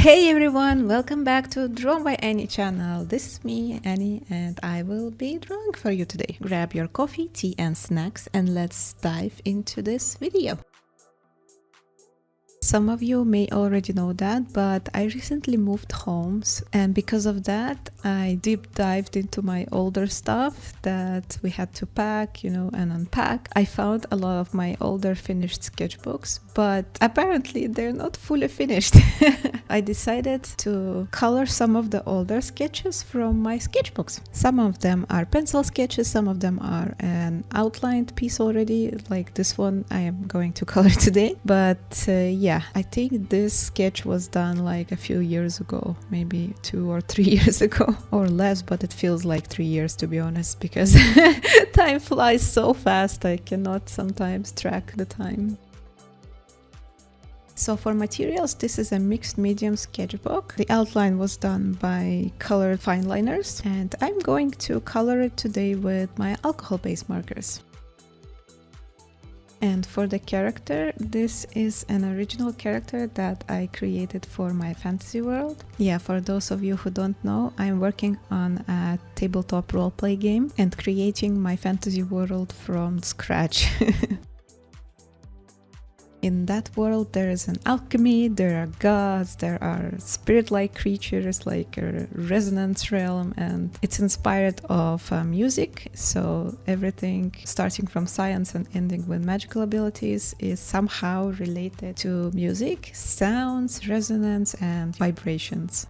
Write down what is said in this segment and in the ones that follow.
Hey everyone, welcome back to Drawn by Annie channel. This is me, Annie, and I will be drawing for you today. Grab your coffee, tea and snacks and let's dive into this video. Some of you may already know that, but I recently moved homes, and because of that I deep dived into my older stuff that we had to pack, and unpack. I found a lot of my older finished sketchbooks, but apparently they're not fully finished. I decided to color some of the older sketches from my sketchbooks. Some of them are pencil sketches, some of them are an outlined piece already, like this one I am going to color today. But yeah, I think this sketch was done like a few years ago, maybe 2 or 3 years ago or less, but it feels like 3 years to be honest, because time flies so fast I cannot sometimes track the time. So for materials, this is a mixed medium sketchbook. The outline was done by colored fine liners, and I'm going to color it today with my alcohol-based markers. And for the character, this is an original character that I created for my fantasy world. Yeah, for those of you who don't know, I'm working on a tabletop roleplay game and creating my fantasy world from scratch. In that world, there is an alchemy, there are gods, there are spirit-like creatures like a resonance realm, and it's inspired of music. So everything starting from science and ending with magical abilities is somehow related to music, sounds, resonance, and vibrations.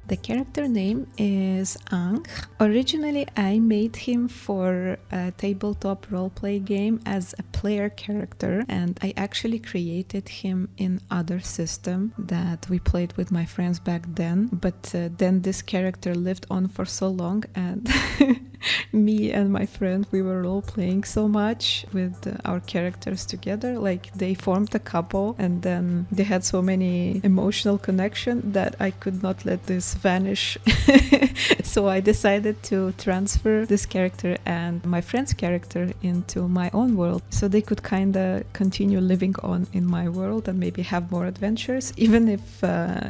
The character name is Ang. Originally, I made him for a tabletop roleplay game as a player character, and I actually created him in other system that we played with my friends back then. But then this character lived on for so long, and me and my friend, we were role playing so much with our characters together, like they formed a couple, and then they had so many emotional connection that I could not let this vanish. So I decided to transfer this character and my friend's character into my own world, so they could kind of continue living on in my world and maybe have more adventures, even if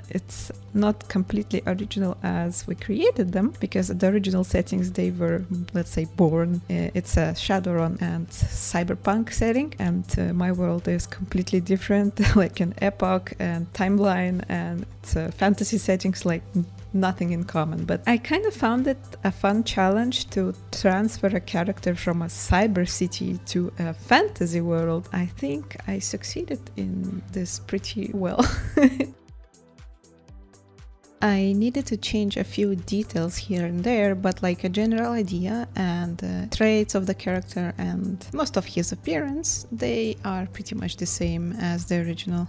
it's not completely original as we created them, because the original settings, they were, let's say, born. It's a Shadowrun and cyberpunk setting, and my world is completely different, like an epoch and timeline, and it's fantasy settings, like nothing in common. But I kind of found it a fun challenge to transfer a character from a cyber city to a fantasy world. I think I succeeded in this pretty well. I needed to change a few details here and there, but like a general idea and traits of the character and most of his appearance, they are pretty much the same as the original.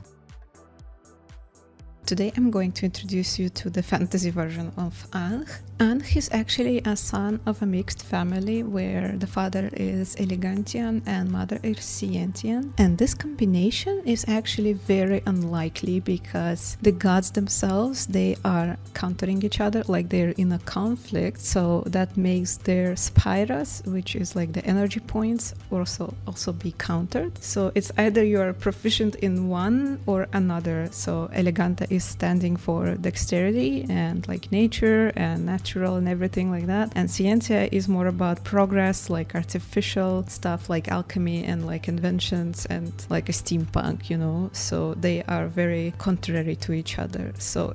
Today I'm going to introduce you to the fantasy version of Ang. Ang is actually a son of a mixed family where the father is Elegantian and mother is Scientian. And this combination is actually very unlikely because the gods themselves, they are countering each other, like they're in a conflict. So that makes their spiras, which is like the energy points, also be countered. So it's either you're proficient in one or another. So Eleganta is standing for dexterity and like nature and natural and everything like that, and Scientia is more about progress, like artificial stuff like alchemy and like inventions and like a steampunk, so they are very contrary to each other. So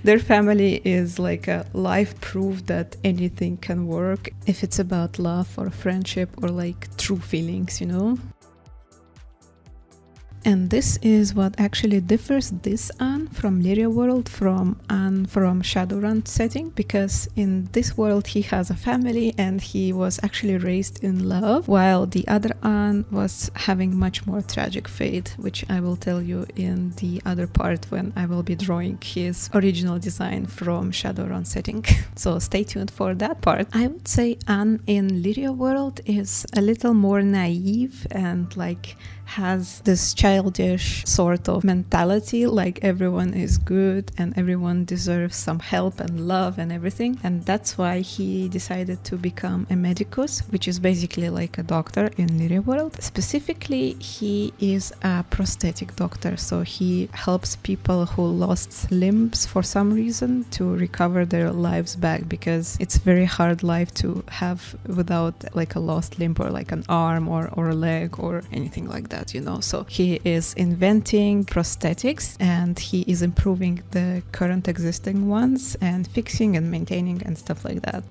their family is like a life proof that anything can work if it's about love or friendship or like true feelings, And this is what actually differs this An from Lyria world from An from Shadowrun setting, because in this world he has a family and he was actually raised in love, while the other An was having much more tragic fate, which I will tell you in the other part when I will be drawing his original design from Shadowrun setting. So stay tuned for that part. I would say An in Lyria world is a little more naive and like has this childhood childish sort of mentality, like everyone is good and everyone deserves some help and love and everything. And that's why he decided to become a medicus, which is basically like a doctor in Lyria world. Specifically, he is a prosthetic doctor, so he helps people who lost limbs for some reason to recover their lives back, because it's very hard life to have without like a lost limb or like an arm or a leg or anything like that, you know. So he is inventing prosthetics and he is improving the current existing ones and fixing and maintaining and stuff like that.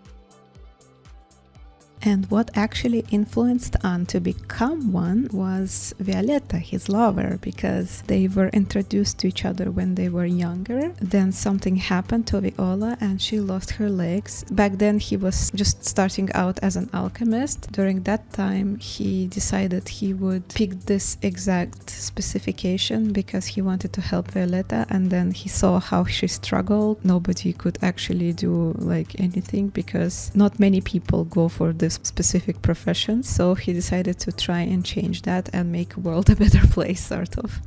And what actually influenced Anne to become one was Violetta, his lover, because they were introduced to each other when they were younger. Then something happened to Viola and she lost her legs. Back then he was just starting out as an alchemist. During that time he decided he would pick this exact specification because he wanted to help Violetta, and then he saw how she struggled. Nobody could actually do like anything because not many people go for this specific profession, so he decided to try and change that and make the world a better place, sort of.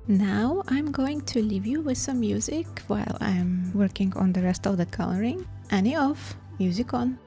Now I'm going to leave you with some music while I'm working on the rest of the coloring. Annie off, music on.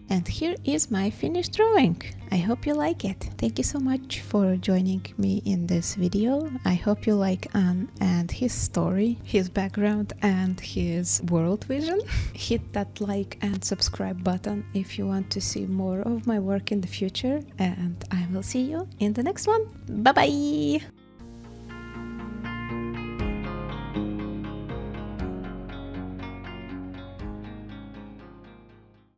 And here is my finished drawing. I hope you like it. Thank you so much for joining me in this video. I hope you like An and his story, his background and his world vision. Hit that like and subscribe button if you want to see more of my work in the future, and I will see you in the next one. Bye bye!